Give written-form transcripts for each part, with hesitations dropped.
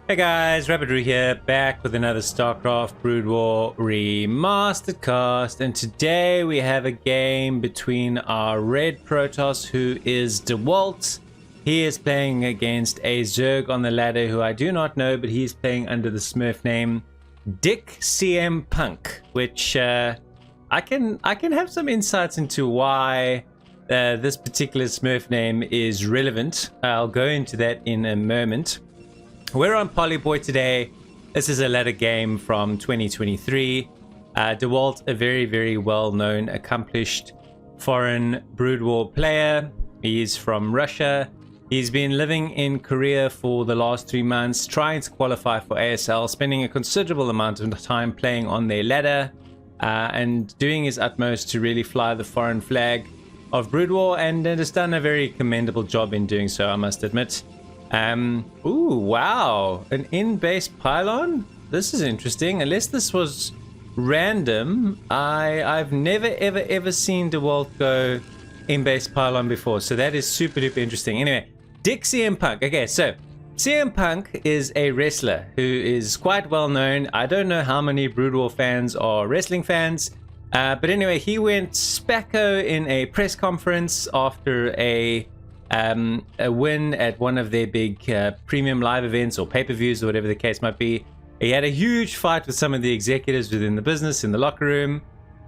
Hey guys, Rapidru here, back with another Starcraft Broodwar Remastered cast, and today we have a game between our red Protoss, who is Dewalt. He is playing against a Zerg on the ladder who I do not know, but he's playing under the Smurf name Dick CM Punk, which I can have some insights into why this particular Smurf name is relevant. I'll go into that in a moment. We're on Polyboy today. This is a ladder game from 2023. Dewalt, a very well-known, accomplished foreign Brood War player. He's from Russia. He's been living in Korea for the last 3 months, trying to qualify for ASL, spending a considerable amount of time playing on their ladder, and doing his utmost to really fly the foreign flag of Brood War, and has done a very commendable job in doing so, I must admit. Ooh, wow, an in-base pylon? This is interesting. Unless this was random, I've never ever seen Dewalt go in-base pylon before, so that is super duper interesting. Anyway, Dick CM Punk. Okay, so CM Punk is a wrestler who is quite well known. I don't know how many Brood War fans are wrestling fans, but anyway, he went spacko in a press conference after a win at one of their big premium live events or pay-per-views or whatever the case might be. He had a huge fight with some of the executives within the business in the locker room,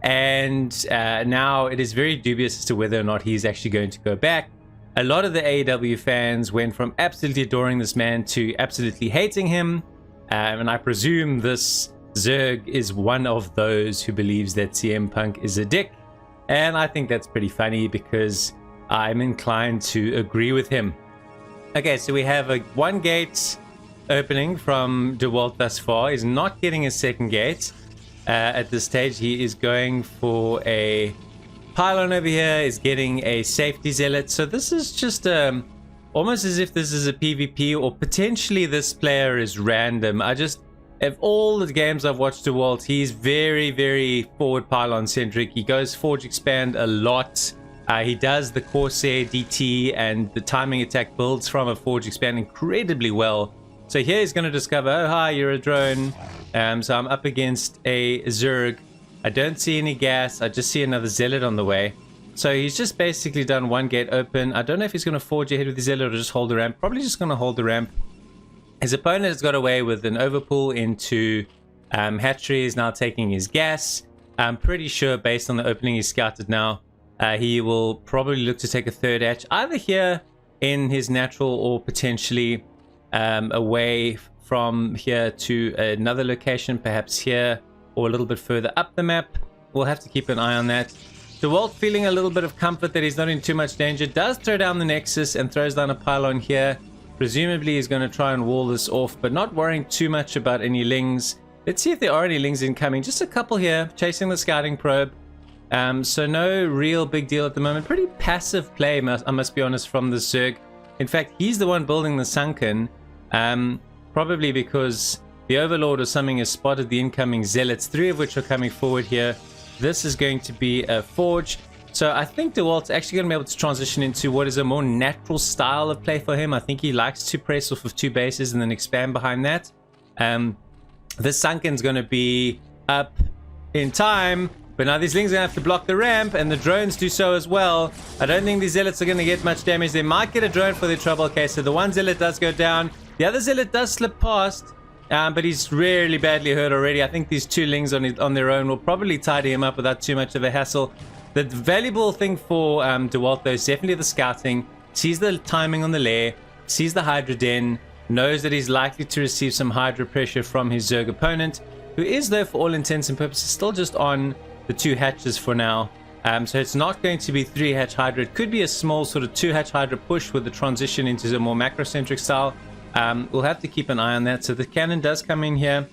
and now it is very dubious as to whether or not he's actually going to go back. A lot of the AEW fans went from absolutely adoring this man to absolutely hating him, and I presume this Zerg is one of those who believes that CM Punk is a dick, and I think that's pretty funny because I'm inclined to agree with him. Okay, so we have a 1 gate opening from Dewalt thus far. He's not getting a 2nd gate at this stage. He is going for a pylon over here. He's getting a safety zealot. So this is just almost as if this is a PvP, or potentially this player is random. Of all the games I've watched Dewalt, he's very forward pylon centric. He goes forge expand a lot. He does the Corsair DT and the timing attack builds from a forge expand incredibly well. So here he's going to discover, oh hi, you're a drone. So I'm up against a Zerg. I don't see any gas. I just see another zealot on the way. So he's just basically done 1 gate open. I don't know if he's going to forge ahead with the zealot or just hold the ramp. Probably just going to hold the ramp. His opponent has got away with an overpull into hatchery. He's now taking his gas. I'm pretty sure based on the opening he's scouted now, he will probably look to take a 3rd hatch, either here in his natural or potentially away from here to another location, perhaps here or a little bit further up the map. We'll have to keep an eye on that. Dewalt, feeling a little bit of comfort that he's not in too much danger, does throw down the Nexus and throws down a pylon here. Presumably he's going to try and wall this off, but not worrying too much about any lings. Let's see if there are any lings incoming. Just a couple here, chasing the scouting probe. So no real big deal at the moment. Pretty passive play, I must be honest, from the Zerg. In fact, he's the one building the sunken, probably because the Overlord or something has spotted the incoming zealots, 3 of which are coming forward here. This is going to be a forge. So I think Dewalt's actually going to be able to transition into what is a more natural style of play for him. I think he likes to press off of 2 bases and then expand behind that. This sunken's going to be up in time. But now these lings are going to have to block the ramp, and the drones do so as well. I don't think these zealots are going to get much damage. They might get a drone for their trouble. Okay, so the 1 zealot does go down. The other zealot does slip past, but he's really badly hurt already. I think these 2 lings on their own will probably tidy him up without too much of a hassle. The valuable thing for Dewalt, though, is definitely the scouting. Sees the timing on the lair, sees the Hydra Den, knows that he's likely to receive some Hydra pressure from his Zerg opponent, who is, though, for all intents and purposes, still just on the 2 hatches for now. So it's not going to be 3 hatch Hydra. It could be a small sort of 2 hatch Hydra push with the transition into a more macrocentric style. We'll have to keep an eye on that. So the cannon does come in here.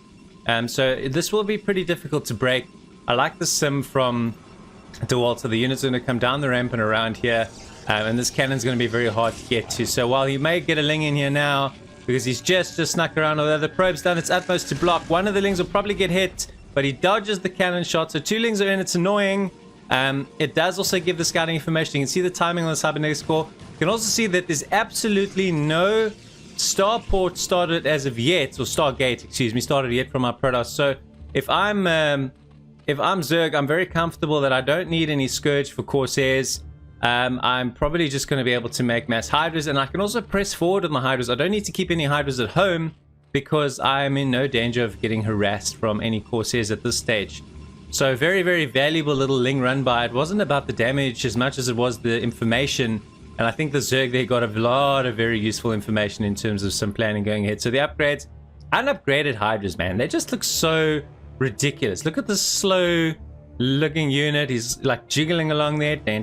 So this will be pretty difficult to break. I like the sim from Dewalt. So the unit's going to come down the ramp and around here. And this cannon's going to be very hard to get to. So while he may get a ling in here now, because he's just snuck around, although the probe's done its utmost to block, one of the lings will probably get hit, but he dodges the cannon shot. So 2 lings are in. It's annoying. It does also give the scouting information. You can see the timing on the cybernetic score. You can also see that there's absolutely no Starport started as of yet, or Stargate, excuse me, started yet from our Protoss. So if I'm Zerg, I'm very comfortable that I don't need any Scourge for Corsairs. I'm probably just going to be able to make mass Hydras, and I can also press forward with my Hydras. I don't need to keep any Hydras at home because I'm in no danger of getting harassed from any Corsairs at this stage. So very, very valuable little Ling run by. It wasn't about the damage as much as it was the information, and I think the Zerg there got a lot of very useful information in terms of some planning going ahead. So the upgrades, unupgraded Hydras, man, they just look so ridiculous. Look at this slow looking unit. He's like jiggling along there. But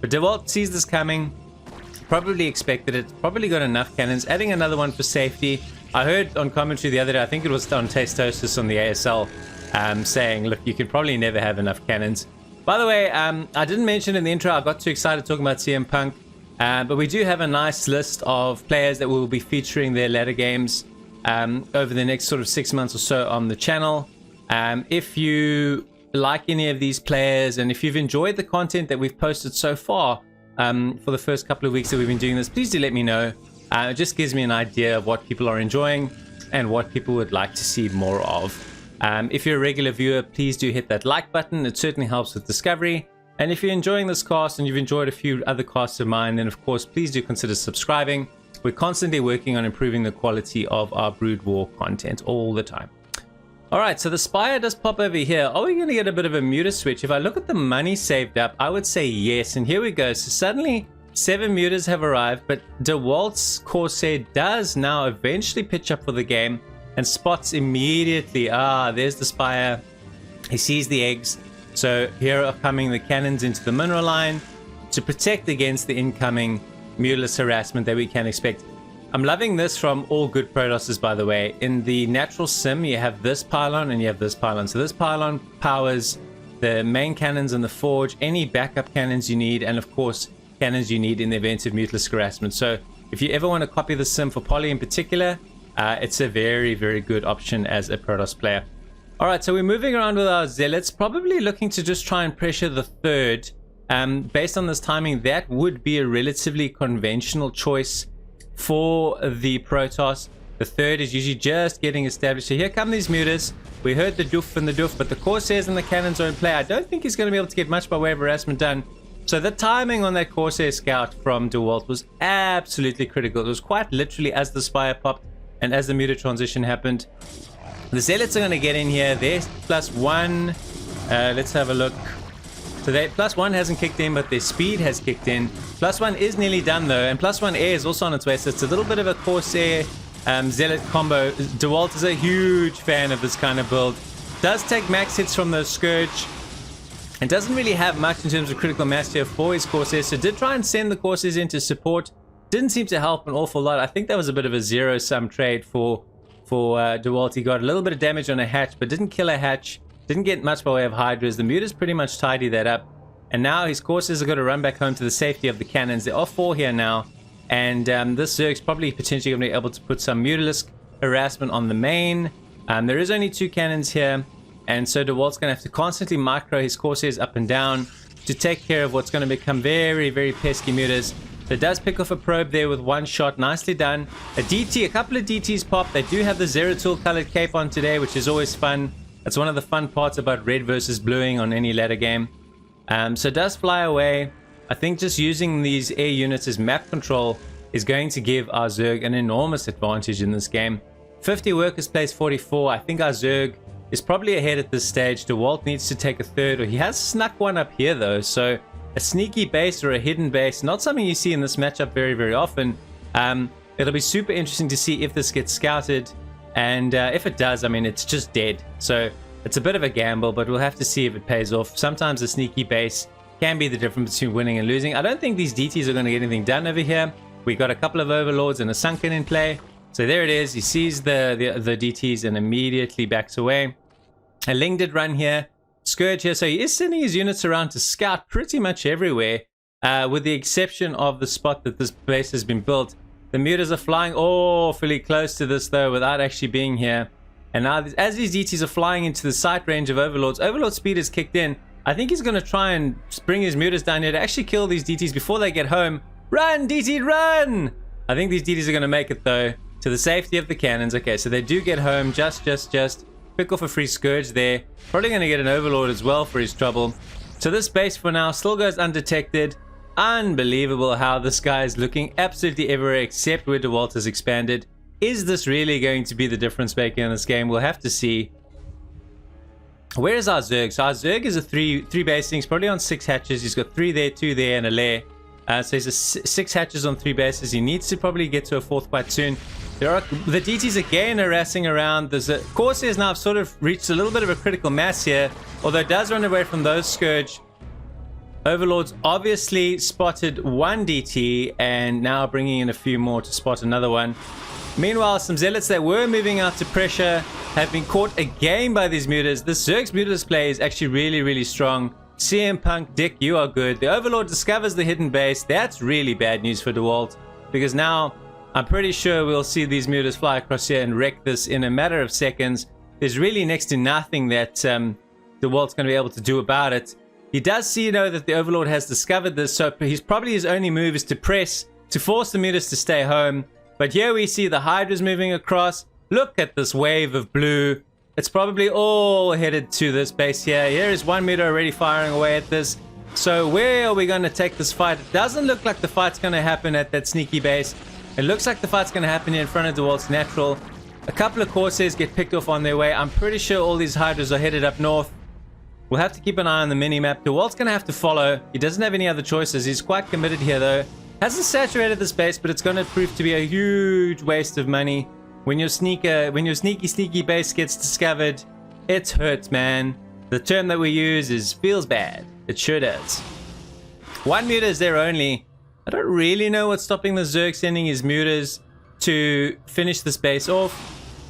Dewalt sees this coming, probably expected it, probably got enough cannons, adding another one for safety. I heard on commentary the other day, I think it was on Tastosis on the ASL, saying, look, you can probably never have enough cannons. By the way, I didn't mention in the intro, I got too excited talking about CM Punk, but we do have a nice list of players that will be featuring their ladder games over the next sort of 6 months or so on the channel. If you like any of these players, and if you've enjoyed the content that we've posted so far for the first couple of weeks that we've been doing this, please do let me know. It just gives me an idea of what people are enjoying and what people would like to see more of. If you're a regular viewer, please do hit that like button. It certainly helps with discovery. And if you're enjoying this cast and you've enjoyed a few other casts of mine, then of course, please do consider subscribing. We're constantly working on improving the quality of our Brood War content all the time. Alright, so the Spire does pop over here. Are we going to get a bit of a muta switch? If I look at the money saved up, I would say yes. And here we go. So suddenly 7 mutas have arrived, but Dewalt's Corsair does now eventually pitch up for the game and spots immediately. There's the Spire. He sees the eggs. So here are coming the cannons into the mineral line to protect against the incoming mutalist harassment that we can expect. I'm loving this from all good Protosses, by the way. In the natural sim, you have this pylon and you have this pylon. So this pylon powers the main cannons in the forge, any backup cannons you need, and of course, cannons you need in the event of mutalist harassment. So if you ever want to copy the sim for Poly in particular, it's a very, very good option as a Protoss player. All right, so we're moving around with our Zealots, probably looking to just try and pressure the third. Based on this timing, that would be a relatively conventional choice for the Protoss. The third is usually just getting established. So here come these mutas. We heard the doof and the doof, but the Corsairs and the cannons are in play. I don't think he's going to be able to get much by way of harassment done. So the timing on that Corsair scout from Dewalt was absolutely critical. It was quite literally as the Spire popped and as the muta transition happened. The Zealots are going to get in here. There's +1. Let's have a look. So their +1 hasn't kicked in, but their speed has kicked in. +1 is nearly done though, and +1 air is also on its way. So it's a little bit of a Corsair Zealot combo. Dewalt is a huge fan of this kind of build. Does take max hits from the Scourge, and doesn't really have much in terms of critical mass here for his Corsairs. So did try and send the Corsairs into support. Didn't seem to help an awful lot. I think that was a bit of a zero-sum trade for Dewalt. He got a little bit of damage on a hatch, but didn't kill a hatch. Didn't get much by way of Hydras. The mutas pretty much tidy that up. And now his Corsairs are going to run back home to the safety of the cannons. There are 4 here now. And this Zerg's probably potentially going to be able to put some mutalisk harassment on the main. There is only 2 cannons here. And so Dewalt's going to have to constantly micro his Corsairs up and down to take care of what's going to become very, very pesky mutas. So it does pick off a probe there with 1 shot. Nicely done. A DT, a couple of DTs pop. They do have the Zeratul colored cape on today, which is always fun. That's one of the fun parts about red versus bluing on any ladder game. So it does fly away. I think just using these air units as map control is going to give our Zerg an enormous advantage in this game. 50 workers plays 44. I think our Zerg is probably ahead at this stage. Dewalt needs to take a third, or he has snuck one up here though. So a sneaky base or a hidden base, not something you see in this matchup very, very often. It'll be super interesting to see if this gets scouted. And if it does, I mean, it's just dead. So it's a bit of a gamble, but we'll have to see if it pays off. Sometimes a sneaky base can be the difference between winning and losing. I don't think these DTs are going to get anything done over here. We got a couple of Overlords and a Sunken in play. So there it is. He sees the DTs and immediately backs away. A Ling did run here. Scourge here. So he is sending his units around to scout pretty much everywhere, with the exception of the spot that this base has been built. The mutas are flying awfully close to this though without actually being here. And now as these DTs are flying into the sight range of Overlords, Overlord speed is kicked in. I think he's going to try and bring his mutas down here to actually kill these DTs before they get home. Run, DT, run! I think these DTs are going to make it, though, to the safety of the cannons. Okay, so they do get home. Just pick off a free Scourge there. Probably going to get an Overlord as well for his trouble. So this base for now still goes undetected. Unbelievable how this guy is looking absolutely everywhere except where Dewalt has expanded. Is this really going to be the difference maker in this game? We'll have to see. Where is our Zerg? So our Zerg is a three basing. He's probably on 6 hatches. He's got 3 there, 2 there, and a lair. So he's a 6 hatches on 3 bases. He needs to probably get to a 4th quite soon. The DTs again harassing around. There's a Corsairs now have sort of reached a little bit of a critical mass here. Although it does run away from those Scourge. Overlords obviously spotted 1 DT and now bringing in a few more to spot another one. Meanwhile, some Zealots that were moving out to pressure have been caught again by these mutas. This Zerg's mutas play is actually really strong. CM Punk, Dick, you are good. The Overlord discovers the hidden base. That's really bad news for Dewalt, because now I'm pretty sure we'll see these mutas fly across here and wreck this in a matter of seconds. There's really next to nothing that Dewalt's going to be able to do about it. He does see, you know, that the Overlord has discovered this, so his only move is to press to force the mutas to stay home. But here we see the Hydras moving across. Look at this wave of blue. It's probably all headed to this base here. Here is 1 muta already firing away at this. So where are we going to take this fight? It doesn't look like the fight's going to happen at that sneaky base. It looks like the fight's going to happen here in front of Dewalt's natural. A couple of Corsairs get picked off on their way. I'm pretty sure all these Hydras are headed up north. We'll have to keep an eye on the mini-map. Dewalt's going to have to follow. He doesn't have any other choices. He's quite committed here, though. Hasn't saturated the space, but it's going to prove to be a huge waste of money. When your sneaky base gets discovered, it hurts, man. The term that we use is feels bad. It sure does. 1 muta is there only. I don't really know what's stopping the Zerg sending his mutas to finish this base off.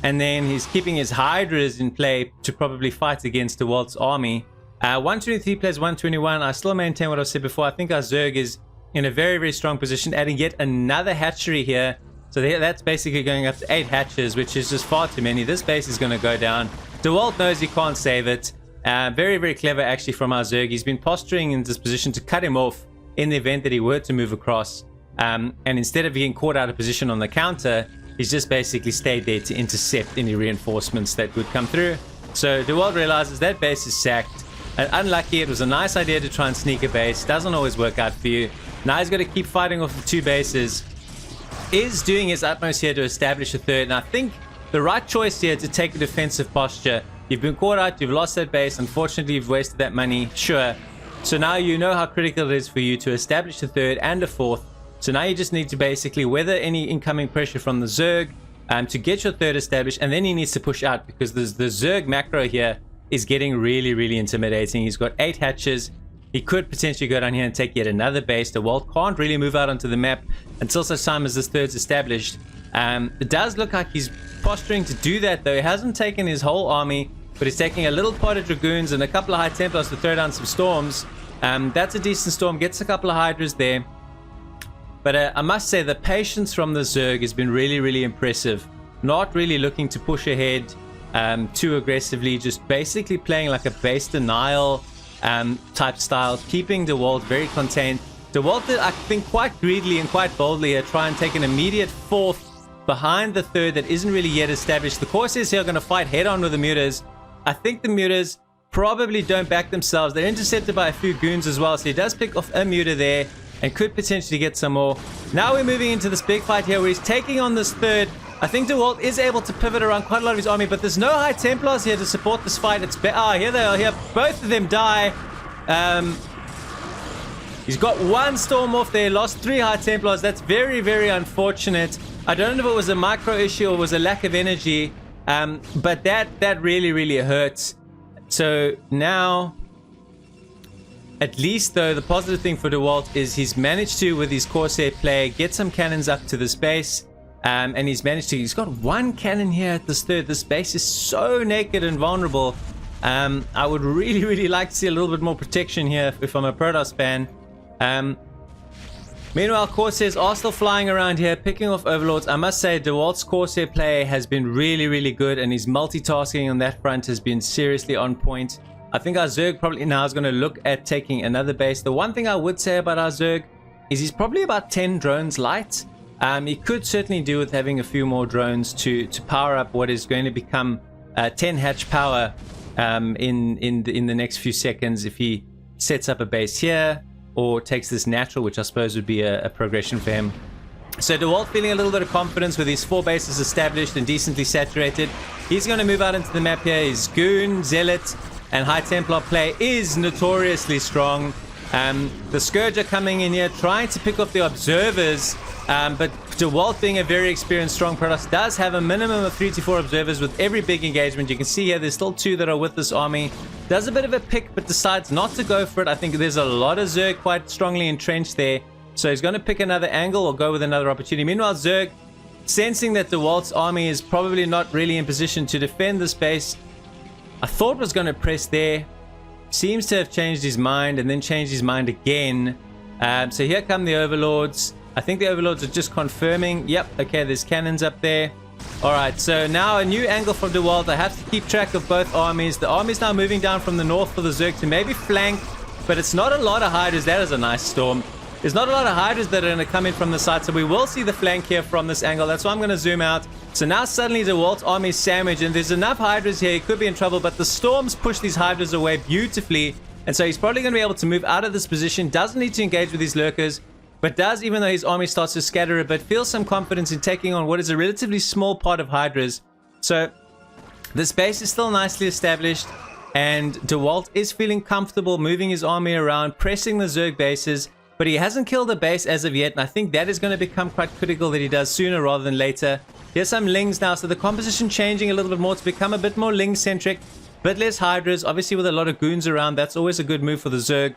And then he's keeping his Hydras in play to probably fight against Dewalt's army. 123 plays 121. I still maintain what I've said before. I think our Zerg is in a very strong position, adding yet another hatchery here. So that's basically going up to 8 hatches, which is just far too many. This base is going to go down. Dewalt knows he can't save it. Very clever actually from our Zerg. He's been posturing in this position to cut him off in the event that he were to move across. And instead of being caught out of position on the counter, he's just basically stayed there to intercept any reinforcements that would come through. So Dewalt realizes that base is sacked. Unlucky, it was a nice idea to try and sneak a base. Doesn't always work out for you. Now he's got to keep fighting off the 2 bases. Is doing his utmost here to establish a 3rd. And I think the right choice here to take a defensive posture. You've been caught out. You've lost that base. Unfortunately, you've wasted that money. Sure. So now you know how critical it is for you to establish a 3rd and a 4th. So now you just need to basically weather any incoming pressure from the Zerg to get your 3rd established. And then he needs to push out because the Zerg macro here is getting really intimidating. He's got 8 hatches. He could potentially go down here and take yet another base. Dewalt can't really move out onto the map until such time as this 3rd's established. It does look like he's posturing to do that, though. He hasn't taken his whole army, but he's taking a little pod of Dragoons and a couple of High Templars to throw down some storms. That's a decent storm. Gets a couple of Hydras there. But I must say the patience from the Zerg has been really impressive. Not really looking to push ahead too aggressively. Just basically playing like a base denial type style, keeping Dewalt very contained. Dewalt did, I think, quite greedily and quite boldly here, try and take an immediate 4th behind the 3rd that isn't really yet established. The Corsairs here are going to fight head on with the mutas. I think the mutas probably don't back themselves. They're intercepted by a few goons as well, so he does pick off a muta there and could potentially get some more. Now we're moving into this big fight here where he's taking on this 3rd. I think Dewalt is able to pivot around quite a lot of his army, but there's no High Templars here to support this fight. It's here they are here. Both of them die. He's got 1 storm off there, lost 3 High Templars. That's very unfortunate. I don't know if it was a micro issue or was a lack of energy, but that really hurts. So now, at least though, the positive thing for Dewalt is he's managed to, with his Corsair play, get some cannons up to this base. And he's got 1 cannon here at this 3rd. This base is so naked and vulnerable. I would really like to see a little bit more protection here if I'm a Protoss fan. Meanwhile, Corsairs are still flying around here, picking off Overlords. I must say, Dewalt's Corsair play has been really good, and his multitasking on that front has been seriously on point. I think our Zerg probably now is going to look at taking another base. The one thing I would say about our Zerg is he's probably about 10 drones light. He could certainly do with having a few more drones to power up what is going to become 10 hatch power in the next few seconds if he sets up a base here or takes this natural, which I suppose would be a progression for him. So Dewalt feeling a little bit of confidence with his 4 bases established and decently saturated. He's going to move out into the map here. His Goon, Zealot, and High Templar play is notoriously strong. The Scourge are coming in here, trying to pick off the observers, but Dewalt, being a very experienced, strong Protoss, does have a minimum of 3 to 4 observers with every big engagement. You can see here there's still 2 that are with this army. Does a bit of a pick, but decides not to go for it. I think there's a lot of Zerg quite strongly entrenched there. So he's going to pick another angle or go with another opportunity. Meanwhile, Zerg, sensing that Dewalt's army is probably not really in position to defend this base, I thought was going to press there. Seems to have changed his mind and then changed his mind again. So here come the Overlords. I think the Overlords are just confirming. Yep, okay, there's cannons up there. Alright, so now a new angle from Dewalt. I have to keep track of both armies. The army's now moving down from the north for the Zerg to maybe flank, but it's not a lot of Hydras. That is a nice storm. There's not a lot of Hydras that are going to come in from the side, so we will see the flank here from this angle. That's why I'm going to zoom out. So now suddenly Dewalt's army is sandwiched, and there's enough Hydras here. He could be in trouble, but the storms push these Hydras away beautifully, and so he's probably going to be able to move out of this position. Doesn't need to engage with his lurkers, but does, even though his army starts to scatter a bit, feels some confidence in taking on what is a relatively small part of Hydras. So this base is still nicely established, and Dewalt is feeling comfortable moving his army around, pressing the Zerg bases. But he hasn't killed a base as of yet, and I think that is going to become quite critical that he does sooner rather than later. Here's some Lings now, so the composition changing a little bit more to become a bit more Ling-centric, bit less Hydras, obviously with a lot of Goons around. That's always a good move for the Zerg.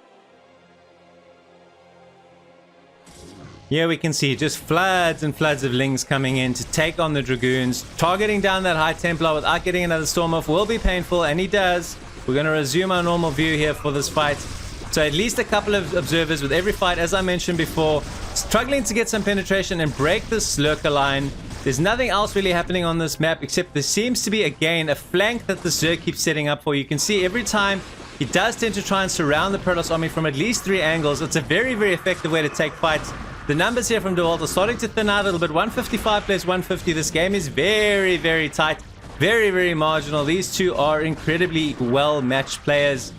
Here we can see just floods and floods of Lings coming in to take on the Dragoons. Targeting down that High Templar without getting another Storm off will be painful, and he does. We're going to resume our normal view here for this fight. So at least a couple of observers with every fight, as I mentioned before, struggling to get some penetration and break this lurker line. There's nothing else really happening on this map, except there seems to be, again, a flank that the Zerg keeps setting up for. You can see every time he does tend to try and surround the Protoss army from at least 3 angles. It's a very, very effective way to take fights. The numbers here from Dewalt are starting to thin out a little bit. 155 plays 150. This game is very, very tight. Very, very marginal. These two are incredibly well-matched players.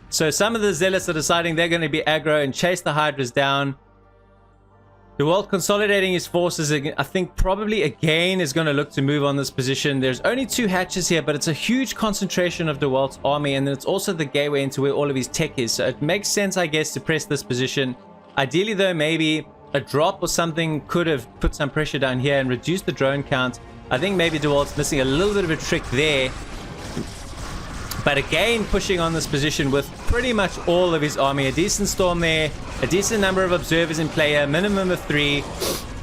So some of the Zealots are deciding they're going to be aggro and chase the Hydras down. Dewalt consolidating his forces, I think probably again is going to look to move on this position. There's only 2 hatches here, but it's a huge concentration of Dewalt's army, and then it's also the gateway into where all of his tech is. So it makes sense, I guess, to press this position. Ideally, though, maybe a drop or something could have put some pressure down here and reduced the drone count. I think maybe Dewalt's missing a little bit of a trick there. But again, pushing on this position with pretty much all of his army. A decent storm there, a decent number of observers in play here, minimum of 3.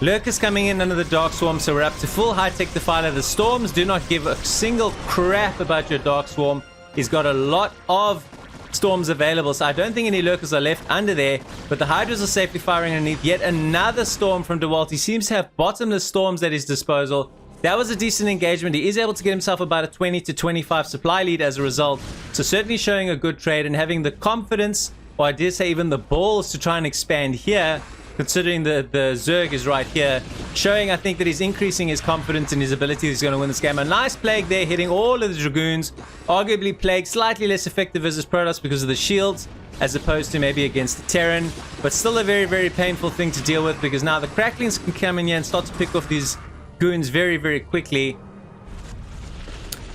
Lurkers coming in under the Dark Swarm, so we're up to full high-tech Defiler. The Storms do not give a single crap about your Dark Swarm. He's got a lot of Storms available, so I don't think any Lurkers are left under there. But the Hydras are safely firing underneath. Yet another Storm from Dewalt. He seems to have bottomless Storms at his disposal. That was a decent engagement. He is able to get himself about a 20 to 25 supply lead as a result. So certainly showing a good trade and having the confidence, or I dare say even the balls, to try and expand here, considering the Zerg is right here. Showing, I think, that he's increasing his confidence in his ability. He's going to win this game. A nice Plague there, hitting all of the Dragoons. Arguably Plague slightly less effective as his Protoss because of the shields, as opposed to maybe against the Terran. But still a very, very painful thing to deal with, because now the Cracklings can come in here and start to pick off these Goons very, very quickly.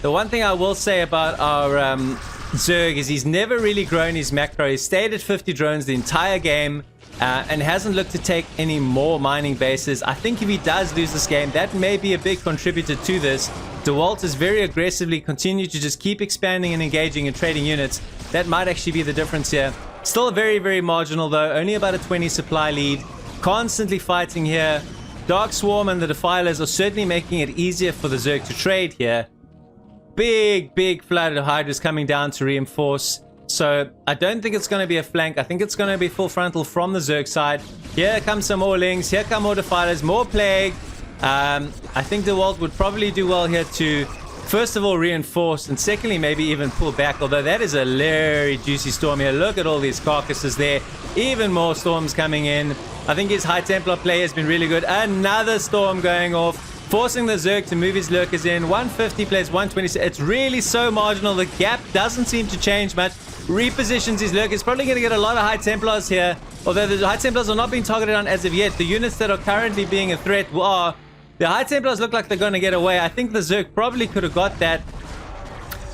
The one thing I will say about our Zerg is he's never really grown his macro. He's stayed at 50 drones the entire game and hasn't looked to take any more mining bases. I think if he does lose this game, that may be a big contributor to this. Dewalt has very aggressively continued to just keep expanding and engaging and trading units. That might actually be the difference here. Still very, very marginal though. Only about a 20 supply lead. Constantly fighting here. Dark Swarm and the Defilers are certainly making it easier for the Zerg to trade here. Big, big flood of Hydras coming down to reinforce. So I don't think it's going to be a flank. I think it's going to be full frontal from the Zerg side. Here come some more Lings. Here come more Defilers. More Plague. I think Dewalt would probably do well here to, first of all, reinforce, and secondly, maybe even pull back. Although that is a very juicy storm here. Look at all these carcasses there. Even more storms coming in. I think his High Templar play has been really good. Another storm going off, forcing the Zerg to move his lurkers in. 150 plays 120. It's really so marginal. The gap doesn't seem to change much. Repositions his lurkers. Probably going to get a lot of High Templars here. Although the High Templars are not being targeted on as of yet. The units that are currently being a threat are... The High Templars look like they're going to get away. I think the Zerg probably could have got that.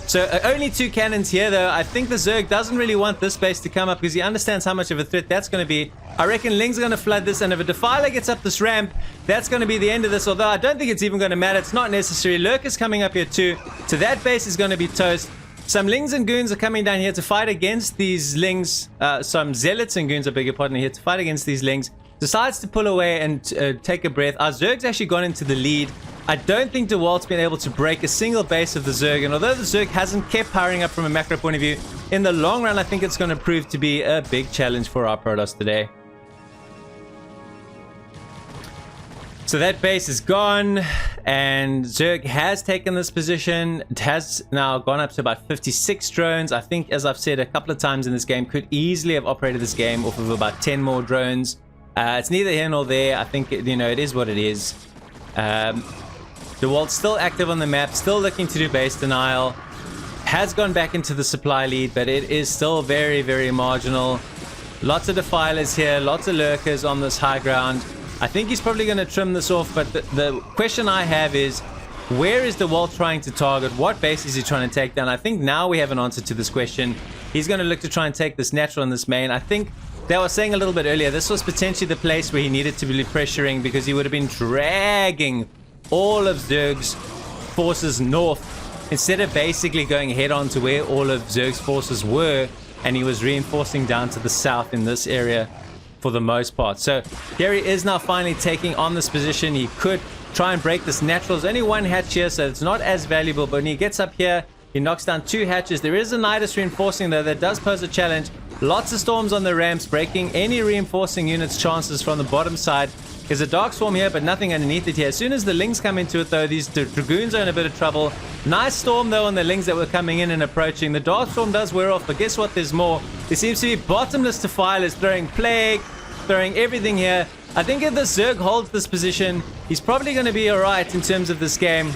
So only 2 cannons here, though. I think the Zerg doesn't really want this base to come up because he understands how much of a threat that's going to be. I reckon Ling's going to flood this, and if a Defiler gets up this ramp, that's going to be the end of this. Although I don't think it's even going to matter. It's not necessary. Lurk is coming up here too. So that base is going to be toast. Some Lings and Goons are coming down here to fight against these Lings. Some Zealots and Goons, I beg your pardon, here to fight against these Lings. Decides to pull away and take a breath. Our Zerg's actually gone into the lead. I don't think Dewalt's been able to break a single base of the Zerg, and although the Zerg hasn't kept powering up from a macro point of view, in the long run I think it's going to prove to be a big challenge for our Protoss today. So that base is gone, and Zerg has taken this position. It has now gone up to about 56 drones. I think, as I've said a couple of times in this game, could easily have operated this game off of about 10 more drones. It's neither here nor there. I think, you know, it is what it is. Dewalt's still active on the map, still looking to do base denial. Has gone back into the supply lead, but it is still very, very marginal. Lots of Defilers here, lots of Lurkers on this high ground. I think he's probably going to trim this off, but the question I have is, where is Dewalt trying to target? What base is he trying to take down? I think now we have an answer to this question. He's going to look to try and take this natural and this main. I think they were saying a little bit earlier, this was potentially the place where he needed to be pressuring, because he would have been dragging all of Zerg's forces north instead of basically going head on to where all of Zerg's forces were, and he was reinforcing down to the south in this area for the most part. So here he is now finally taking on this position. He could try and break this natural. There's only one hatch here, so it's not as valuable, but when he gets up here, he knocks down 2 hatches. There is a Nidus reinforcing, though, that does pose a challenge. Lots of storms on the ramps, breaking any reinforcing units' chances from the bottom side. There's a Dark Swarm here, but nothing underneath it here. As soon as the Lings come into it, though, these Dragoons are in a bit of trouble. Nice storm, though, on the Lings that were coming in and approaching. The Dark Storm does wear off, but guess what? There's more. There seems to be bottomless Defilers throwing Plague, throwing everything here. I think if the Zerg holds this position, he's probably going to be alright in terms of this game.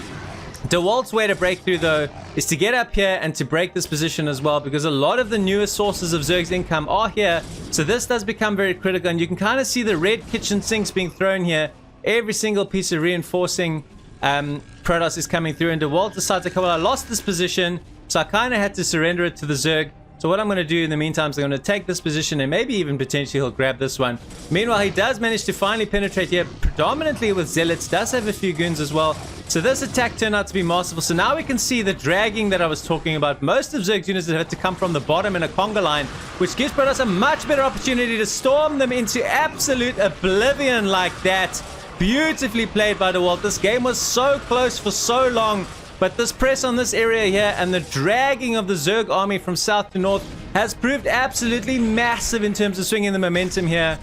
Dewalt's way to break through, though, is to get up here and to break this position as well, because a lot of the newest sources of Zerg's income are here. So this does become very critical, and you can kind of see the red kitchen sinks being thrown here. Every single piece of reinforcing Protoss is coming through, and Dewalt decides to come, well, I lost this position, so I kind of had to surrender it to the Zerg. So what I'm going to do in the meantime is I'm going to take this position, and maybe even potentially he'll grab this one. Meanwhile, he does manage to finally penetrate here, predominantly with Zealots, does have a few goons as well. So this attack turned out to be masterful. So now we can see the dragging that I was talking about. Most of Zerg's units have had to come from the bottom in a conga line, which gives Protoss a much better opportunity to storm them into absolute oblivion like that. Beautifully played by Dewalt. This game was so close for so long, but this press on this area here and the dragging of the Zerg army from south to north has proved absolutely massive in terms of swinging the momentum here.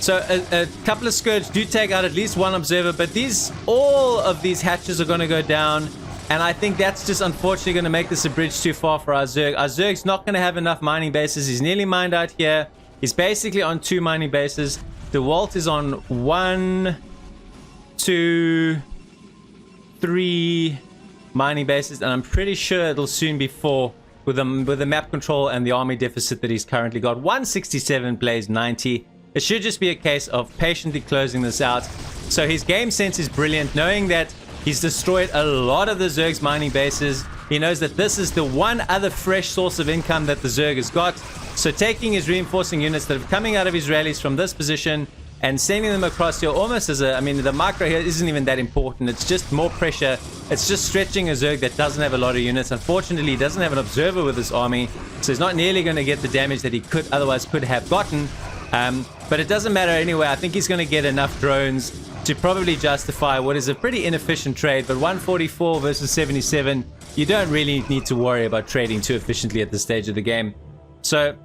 So a couple of Scourge do take out at least one observer, but all of these hatches are going to go down, and I think that's just unfortunately going to make this a bridge too far for our Zerg. Our Zerg's not going to have enough mining bases. He's nearly mined out here. He's basically on 2 mining bases. Dewalt is on 1, 2, 3 mining bases, and I'm pretty sure it'll soon be 4 with the map control and the army deficit that he's currently got. 167 plays 90. It should just be a case of patiently closing this out. So his game sense is brilliant, knowing that he's destroyed a lot of the Zerg's mining bases. He knows that this is the one other fresh source of income that the Zerg has got. So taking his reinforcing units that are coming out of his rallies from this position and sending them across here almost as a, I mean, the micro here isn't even that important. It's just more pressure. It's just stretching a Zerg that doesn't have a lot of units. Unfortunately, he doesn't have an observer with his army, so he's not nearly going to get the damage that he otherwise could have gotten. But it doesn't matter anyway. I think he's going to get enough drones to probably justify what is a pretty inefficient trade. But 144 versus 77, you don't really need to worry about trading too efficiently at this stage of the game. So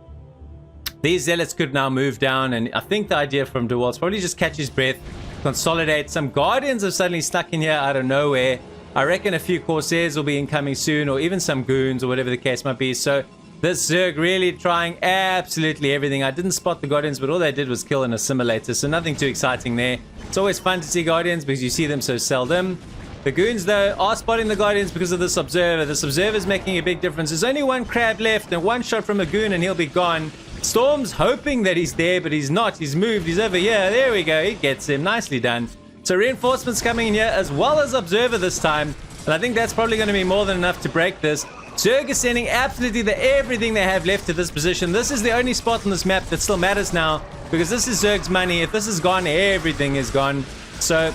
these Zealots could now move down, and I think the idea from Dewalt is probably just catch his breath, consolidate. Some Guardians have suddenly stuck in here out of nowhere. I reckon a few Corsairs will be incoming soon, or even some Goons, or whatever the case might be. So This Zerg really trying absolutely everything. I didn't spot the Guardians, but all they did was kill an assimilator, so nothing too exciting there. It's always fun to see Guardians because you see them so seldom. The goons, though, are spotting the Guardians because of this Observer. This Observer is making a big difference. There's only one crab left, and one shot from a goon, and he'll be gone. Storm's hoping that he's there, but he's not. He's moved. He's over here. There we go. He gets him. Nicely done. So reinforcements coming in here, as well as Observer this time. And I think that's probably going to be more than enough to break this. Zerg is sending absolutely everything they have left to this position. This is the only spot on this map that still matters now, because this is Zerg's money. If this is gone, everything is gone. So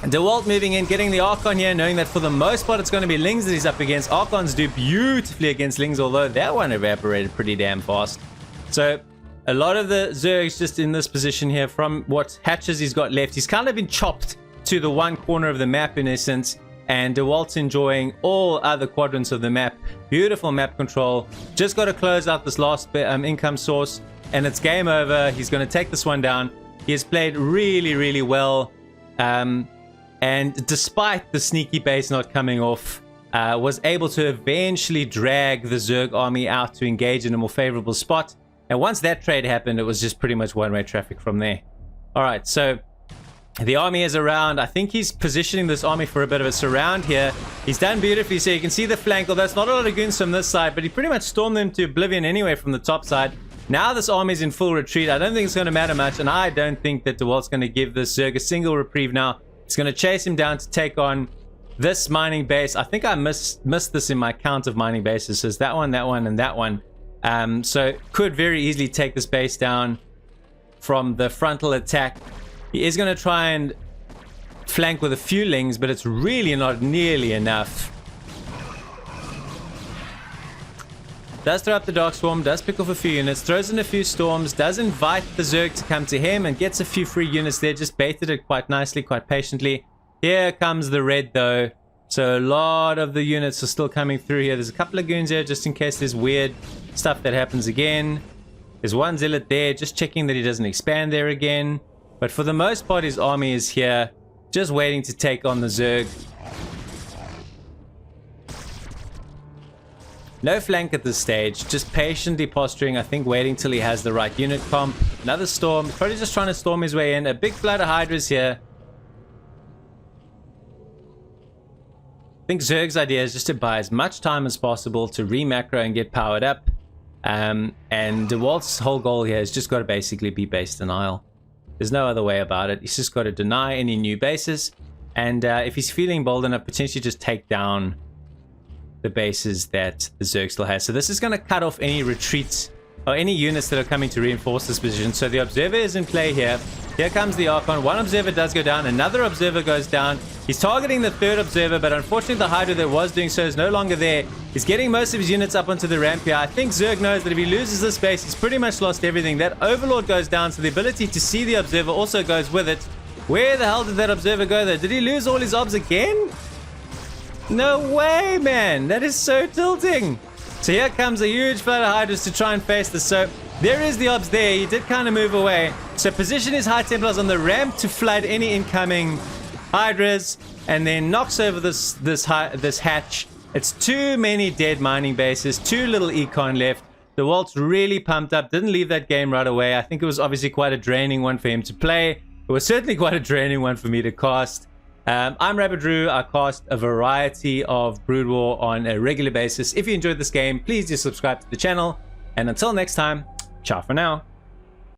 Dewalt moving in, getting the Archon here, knowing that for the most part it's going to be Lings that he's up against. Archons do beautifully against Lings, although that one evaporated pretty damn fast. So a lot of the Zergs just in this position here, from what hatches he's got left. He's kind of been chopped to the one corner of the map in essence, and Dewalt's enjoying all other quadrants of the map. Beautiful map control. Just got to close out this last income source, and it's game over. He's going to take this one down. He has played really, really well. And despite the sneaky base not coming off, was able to eventually drag the Zerg army out to engage in a more favorable spot. And once that trade happened, it was just pretty much one-way traffic from there. All right, so the army is around. I think he's positioning this army for a bit of a surround here. He's done beautifully, so you can see the flank. Although it's not a lot of goons from this side, but he pretty much stormed them to oblivion anyway from the top side. Now this army's in full retreat. I don't think it's going to matter much, and I don't think that Dewalt's going to give this Zerg a single reprieve now. He's going to chase him down to take on this mining base. I think I missed this in my count of mining bases. So it's that one, and that one. So could very easily take this base down from the frontal attack. He is going to try and flank with a few Lings, but it's really not nearly enough. Does throw up the Dark Swarm, does pick off a few units, throws in a few Storms, does invite the Zerg to come to him, and gets a few free units there. Just baited it quite nicely, quite patiently. Here comes the red, though. So a lot of the units are still coming through here. There's a couple of goons here, just in case there's weird stuff that happens again. There's one Zealot there, just checking that he doesn't expand there again. But for the most part, his army is here, just waiting to take on the Zerg. No flank at this stage, just patiently posturing, I think waiting till he has the right unit comp. Another storm, probably just trying to storm his way in. A big flood of Hydras here. I think Zerg's idea is just to buy as much time as possible to re-macro and get powered up. And Dewalt's whole goal here has just got to basically be base denial. There's no other way about it. He's just got to deny any new bases. And if he's feeling bold enough, potentially just take down the bases that the Zerg still has. So this is going to cut off any retreats or any units that are coming to reinforce this position. So the Observer is in play here. Here comes the Archon. One Observer does go down. Another Observer goes down. He's targeting the third Observer, but unfortunately the Hydra that was doing so is no longer there. He's getting most of his units up onto the ramp here. I think Zerg knows that if he loses this base, he's pretty much lost everything. That Overlord goes down, so the ability to see the Observer also goes with it. Where the hell did that Observer go though? Did he lose all his obs again? No way, man. That is so tilting. So here comes a huge flood of Hydras to try and face this. So there is the obs there. He did kind of move away. So position his High Templars on the ramp to flood any incoming Hydras, and then knocks over this hatch. It's too many dead mining bases, too little econ left. Dewalt's really pumped up. Didn't leave that game right away. I think it was obviously quite a draining one for him to play. It was certainly quite a draining one for me to cast. I'm Rabidrew. I cast a variety of Brood War on a regular basis. If you enjoyed this game, please do subscribe to the channel. And until next time, ciao for now.